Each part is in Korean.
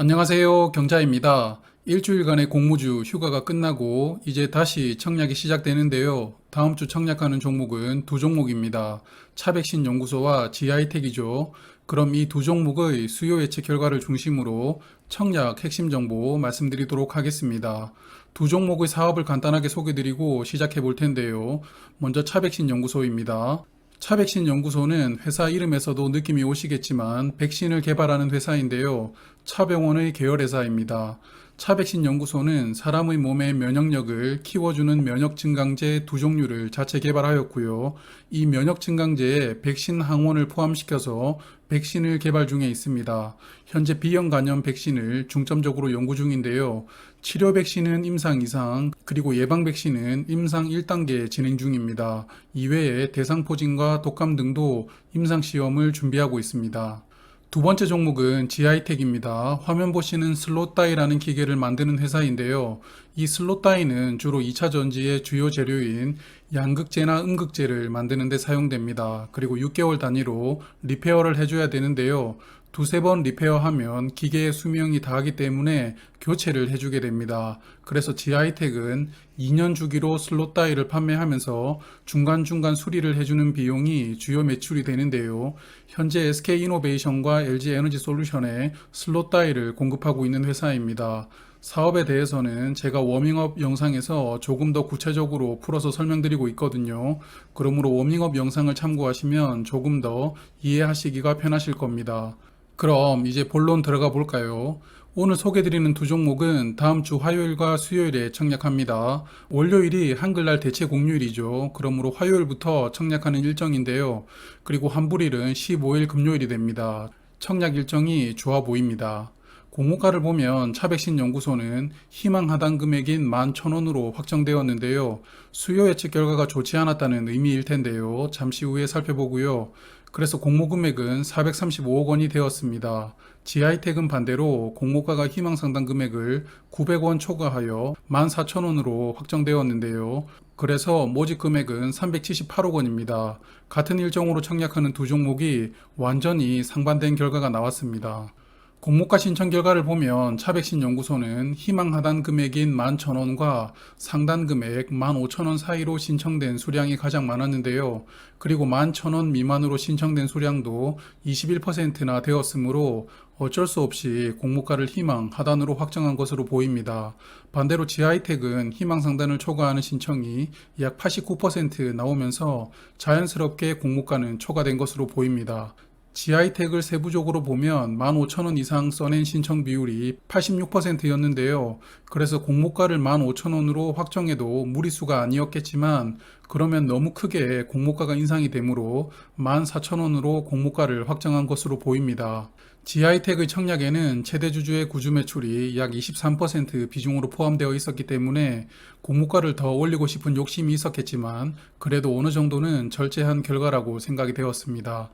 안녕하세요. 경자입니다. 일주일간의 공무주 휴가가 끝나고 이제 다시 청약이 시작되는데요. 다음 주 청약하는 종목은 두 종목입니다. 차백신 연구소와 GI텍이죠. 그럼 이 두 종목의 수요 예측 결과를 중심으로 청약 핵심 정보 말씀드리도록 하겠습니다. 두 종목의 사업을 간단하게 소개드리고 시작해 볼 텐데요. 먼저 차백신 연구소입니다. 차백신 연구소는 회사 이름에서도 느낌이 오시겠지만 백신을 개발하는 회사인데요. 차병원의 계열 회사입니다. 차백신 연구소는 사람의 몸의 면역력을 키워주는 면역 증강제 두 종류를 자체 개발하였고요. 이 면역 증강제에 백신 항원을 포함시켜서 백신을 개발 중에 있습니다. 현재 B형 간염 백신을 중점적으로 연구 중인데요. 치료 백신은 임상 2상, 그리고 예방 백신은 임상 1단계 진행 중입니다. 이외에 대상포진과 독감 등도 임상 시험을 준비하고 있습니다. 두 번째 종목은 GI텍입니다. 화면 보시는 슬롯다이라는 기계를 만드는 회사인데요. 이 슬롯다이는 주로 2차 전지의 주요 재료인 양극재나 음극재를 만드는 데 사용됩니다. 그리고 6개월 단위로 리페어를 해줘야 되는데요. 두세 번 리페어하면 기계의 수명이 다하기 때문에 교체를 해주게 됩니다. 그래서 GI텍은 2년 주기로 슬롯 다이를 판매하면서 중간중간 수리를 해주는 비용이 주요 매출이 되는데요. 현재 SK이노베이션과 LG에너지솔루션에 슬롯 다이를 공급하고 있는 회사입니다. 사업에 대해서는 제가 워밍업 영상에서 조금 더 구체적으로 풀어서 설명드리고 있거든요. 그러므로 워밍업 영상을 참고하시면 조금 더 이해하시기가 편하실 겁니다. 그럼 이제 본론 들어가 볼까요? 오늘 소개드리는 두 종목은 다음 주 화요일과 수요일에 청약합니다. 월요일이 한글날 대체 공휴일이죠. 그러므로 화요일부터 청약하는 일정인데요. 그리고 환불일은 15일 금요일이 됩니다. 청약 일정이 좋아 보입니다. 공모가를 보면 차백신 연구소는 희망 하단 금액인 11,000원으로 확정되었는데요. 수요 예측 결과가 좋지 않았다는 의미일 텐데요. 잠시 후에 살펴보고요. 그래서 공모 금액은 435억 원이 되었습니다. GI텍은 반대로 공모가가 희망 상단 금액을 900원 초과하여 14,000원으로 확정되었는데요. 그래서 모집 금액은 378억 원입니다. 같은 일정으로 청약하는 두 종목이 완전히 상반된 결과가 나왔습니다. 공모가 신청 결과를 보면 차백신 연구소는 희망 하단 금액인 11,000원과 상단 금액 15,000원 사이로 신청된 수량이 가장 많았는데요. 그리고 11,000원 미만으로 신청된 수량도 21%나 되었으므로 어쩔 수 없이 공모가를 희망 하단으로 확정한 것으로 보입니다. 반대로 GI텍은 희망 상단을 초과하는 신청이 약 89% 나오면서 자연스럽게 공모가는 초과된 것으로 보입니다. GI텍을 세부적으로 보면 15,000원 이상 써낸 신청 비율이 86%였는데요. 그래서 공모가를 15,000원으로 확정해도 무리수가 아니었겠지만 그러면 너무 크게 공모가가 인상이 되므로 14,000원으로 공모가를 확정한 것으로 보입니다. GI텍의 청약에는 최대 주주의 구주 매출이 약 23% 비중으로 포함되어 있었기 때문에 공모가를 더 올리고 싶은 욕심이 있었겠지만 그래도 어느 정도는 절제한 결과라고 생각이 되었습니다.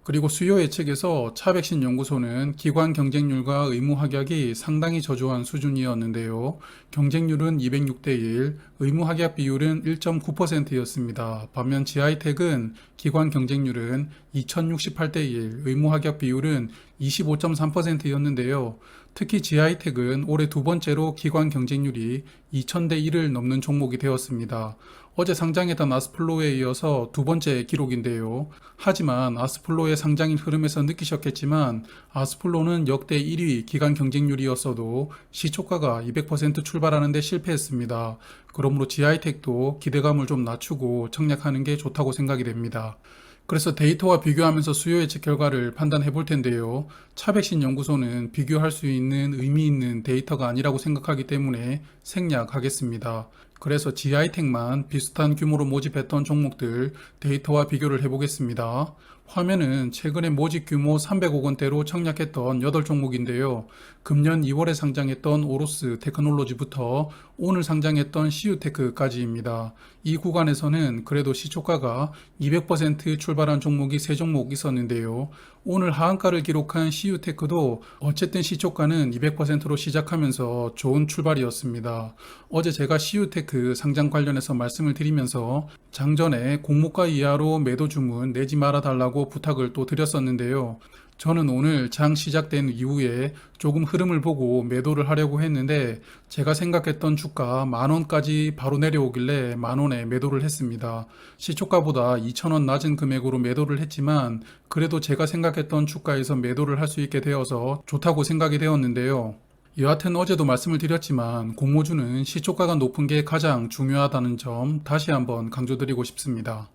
그리고 수요 예측에서 차백신 연구소는 기관 경쟁률과 의무 합격이 상당히 저조한 수준이었는데요. 경쟁률은 206대 1, 의무 합격 비율은 1.9%였습니다. 반면 GI텍은 기관 경쟁률은 2068대 1, 의무 합격 비율은 25.3%였는데요. 특히 GI텍은 올해 두 번째로 기관 경쟁률이 2000대 1을 넘는 종목이 되었습니다. 어제 상장했던 아스플로에 이어서 두 번째 기록인데요. 하지만 아스플로의 상장인 흐름에서 느끼셨겠지만 아스플로는 역대 1위 기관 경쟁률이었어도 시초가가 200% 출발하는 데 실패했습니다. 그러므로 GI텍도 기대감을 좀 낮추고 청약하는 게 좋다고 생각이 됩니다. 그래서 데이터와 비교하면서 수요 예측 결과를 판단해 볼 텐데요. 차백신 연구소는 비교할 수 있는 의미 있는 데이터가 아니라고 생각하기 때문에 생략하겠습니다. 그래서 GI텍만 비슷한 규모로 모집했던 종목들 데이터와 비교를 해보겠습니다. 화면은 최근에 모집 규모 300억 원대로 청약했던 8종목인데요. 금년 2월에 상장했던 오로스 테크놀로지부터 오늘 상장했던 CU테크까지입니다. 이 구간에서는 그래도 시초가가 200% 출발한 종목이 3종목 있었는데요. 오늘 하한가를 기록한 CU테크도 어쨌든 시초가는 200%로 시작하면서 좋은 출발이었습니다. 어제 제가 CU테크 상장 관련해서 말씀을 드리면서 장전에 공모가 이하로 매도 주문 내지 말아 달라고 부탁을 또 드렸었는데요. 저는 오늘 장 시작된 이후에 조금 흐름을 보고 매도를 하려고 했는데 제가 생각했던 주가 10,000원까지 바로 내려오길래 10,000원에 매도를 했습니다. 시초가보다 2,000원 낮은 금액으로 매도를 했지만 그래도 제가 생각했던 주가에서 매도를 할 수 있게 되어서 좋다고 생각이 되었는데요. 여하튼 어제도 말씀을 드렸지만 공모주는 시초가가 높은 게 가장 중요하다는 점 다시 한번 강조드리고 싶습니다.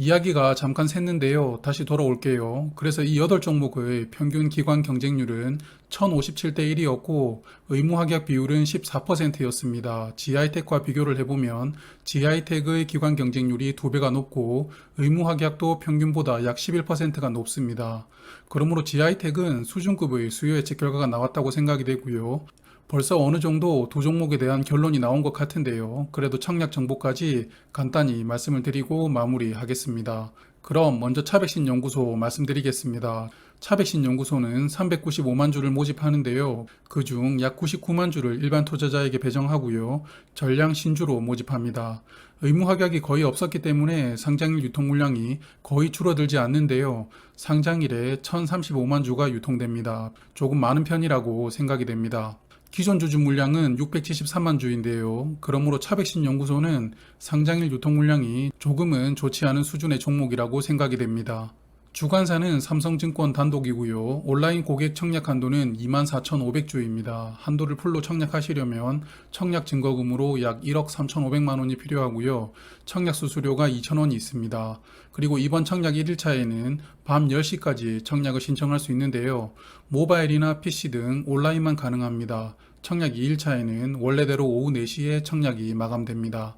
이야기가 잠깐 샜는데요. 다시 돌아올게요. 그래서 이 8종목의 평균 기관 경쟁률은 1057대 1이었고 의무합약 비율은 14%였습니다. 지하이텍과 비교를 해보면 지하이텍의 기관 경쟁률이 2배가 높고 의무합약도 평균보다 약 11%가 높습니다. 그러므로 지하이텍은 수준급의 수요 예측 결과가 나왔다고 생각이 되고요. 벌써 어느 정도 두 종목에 대한 결론이 나온 것 같은데요. 그래도 청약 정보까지 간단히 말씀을 드리고 마무리하겠습니다. 그럼 먼저 차백신 연구소 말씀드리겠습니다. 차백신 연구소는 395만 주를 모집하는데요. 그중 약 99만 주를 일반 투자자에게 배정하고요. 전량 신주로 모집합니다. 의무합약이 거의 없었기 때문에 상장일 유통 물량이 거의 줄어들지 않는데요. 상장일에 1035만 주가 유통됩니다. 조금 많은 편이라고 생각이 됩니다. 기존 주주 물량은 673만 주인데요. 그러므로 차백신 연구소는 상장일 유통 물량이 조금은 좋지 않은 수준의 종목이라고 생각이 됩니다. 주관사는 삼성증권 단독이고요. 온라인 고객 청약 한도는 24,500주입니다. 한도를 풀로 청약하시려면 청약 증거금으로 약 1억 3,500만 원이 필요하고요. 청약 수수료가 2,000원이 있습니다. 그리고 이번 청약 1일차에는 밤 10시까지 청약을 신청할 수 있는데요. 모바일이나 PC 등 온라인만 가능합니다. 청약 2일차에는 원래대로 오후 4시에 청약이 마감됩니다.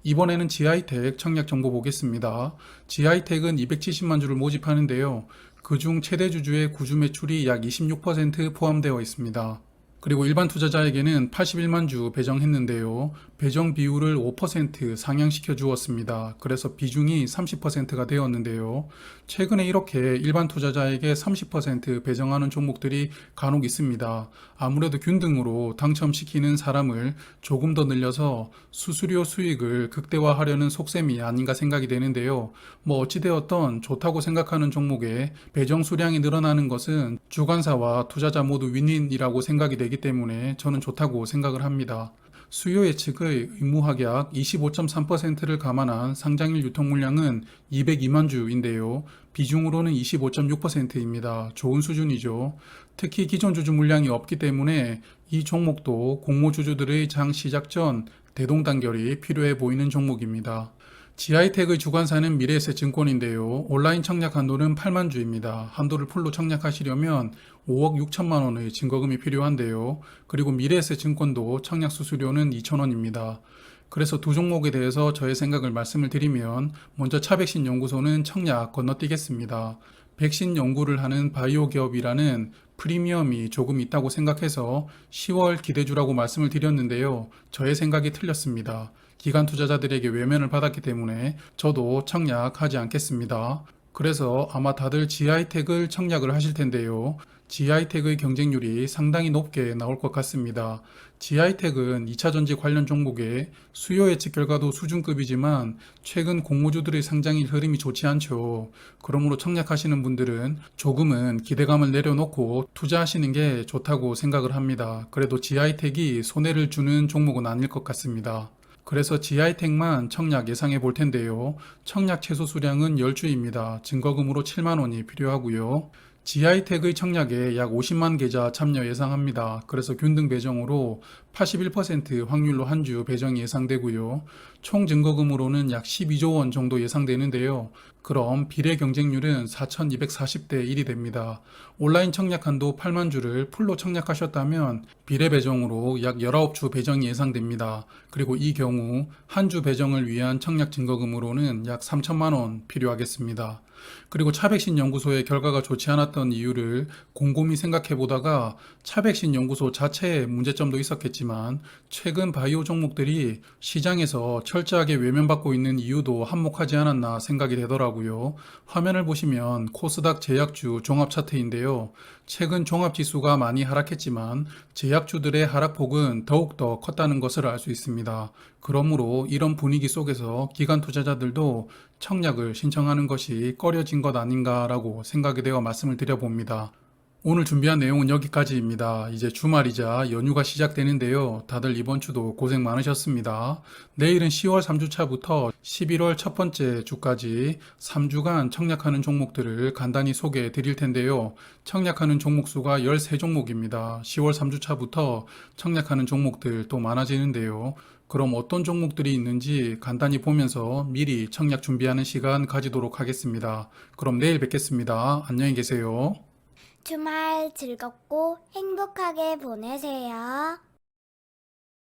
이번에는 지하이텍 청약 정보 보겠습니다. 지하이텍은 270만 주를 모집하는데요. 그중 최대 주주의 구주 매출이 약 26% 포함되어 있습니다. 그리고 일반 투자자에게는 81만 주 배정했는데요. 배정 비율을 5% 상향시켜 주었습니다. 그래서 비중이 30%가 되었는데요. 최근에 이렇게 일반 투자자에게 30% 배정하는 종목들이 간혹 있습니다. 아무래도 균등으로 당첨시키는 사람을 조금 더 늘려서 수수료 수익을 극대화하려는 속셈이 아닌가 생각이 되는데요. 뭐 어찌되었던 좋다고 생각하는 종목에 배정 수량이 늘어나는 것은 주관사와 투자자 모두 윈윈이라고 생각이 되기 때문에 저는 좋다고 생각을 합니다. 수요 예측의 의무합약 25.3%를 감안한 상장일 유통 물량은 202만 주인데요. 비중으로는 25.6%입니다. 좋은 수준이죠. 특히 기존 주주 물량이 없기 때문에 이 종목도 공모주주들의 장 시작 전 대동단결이 필요해 보이는 종목입니다. 지하이텍의 주관사는 미래에셋증권인데요. 온라인 청약 한도는 8만 주입니다. 한도를 풀로 청약하시려면 5억 6천만 원의 증거금이 필요한데요. 그리고 미래에셋증권도 청약 수수료는 2,000원입니다. 그래서 두 종목에 대해서 저의 생각을 말씀을 드리면 먼저 차백신 연구소는 청약 건너뛰겠습니다. 백신 연구를 하는 바이오 기업이라는 프리미엄이 조금 있다고 생각해서 10월 기대주라고 말씀을 드렸는데요. 저의 생각이 틀렸습니다. 기관 투자자들에게 외면을 받았기 때문에 저도 청약하지 않겠습니다. 그래서 아마 다들 지하이텍을 청약을 하실 텐데요. 지하이텍의 경쟁률이 상당히 높게 나올 것 같습니다. 지하이텍은 2차전지 관련 종목의 수요 예측 결과도 수준급이지만 최근 공모주들의 상장일 흐름이 좋지 않죠. 그러므로 청약하시는 분들은 조금은 기대감을 내려놓고 투자하시는 게 좋다고 생각을 합니다. 그래도 지하이텍이 손해를 주는 종목은 아닐 것 같습니다. 그래서 지하이텍만 청약 예상해 볼 텐데요. 청약 최소 수량은 10주입니다. 증거금으로 7만 원이 필요하고요. 지하이텍의 청약에 약 50만 계좌 참여 예상합니다. 그래서 균등 배정으로 81% 확률로 한 주 배정이 예상되고요. 총 증거금으로는 약 12조 원 정도 예상되는데요. 그럼 비례 경쟁률은 4,240대 1이 됩니다. 온라인 청약 한도 8만 주를 풀로 청약하셨다면 비례 배정으로 약 19주 배정이 예상됩니다. 그리고 이 경우 한 주 배정을 위한 청약 증거금으로는 약 3천만 원 필요하겠습니다. 그리고 차백신 연구소의 결과가 좋지 않았던 이유를 곰곰이 생각해 보다가 차백신 연구소 자체에 문제점도 있었겠지만 최근 바이오 종목들이 시장에서 철저하게 외면받고 있는 이유도 한몫하지 않았나 생각이 되더라고요. 화면을 보시면 코스닥 제약주 종합 차트인데요. 최근 종합지수가 많이 하락했지만 제약주들의 하락폭은 더욱더 컸다는 것을 알 수 있습니다. 그러므로 이런 분위기 속에서 기관 투자자들도 청약을 신청하는 것이 꺼려진 것 아닌가라고 생각이 되어 말씀을 드려봅니다. 오늘 준비한 내용은 여기까지입니다. 이제 주말이자 연휴가 시작되는데요. 다들 이번 주도 고생 많으셨습니다. 내일은 10월 3주차부터 11월 첫 번째 주까지 3주간 청약하는 종목들을 간단히 소개해 드릴 텐데요. 청약하는 종목 수가 13종목입니다. 10월 3주차부터 청약하는 종목들 또 많아지는데요. 그럼 어떤 종목들이 있는지 간단히 보면서 미리 청약 준비하는 시간 가지도록 하겠습니다. 그럼 내일 뵙겠습니다. 안녕히 계세요. 주말 즐겁고 행복하게 보내세요.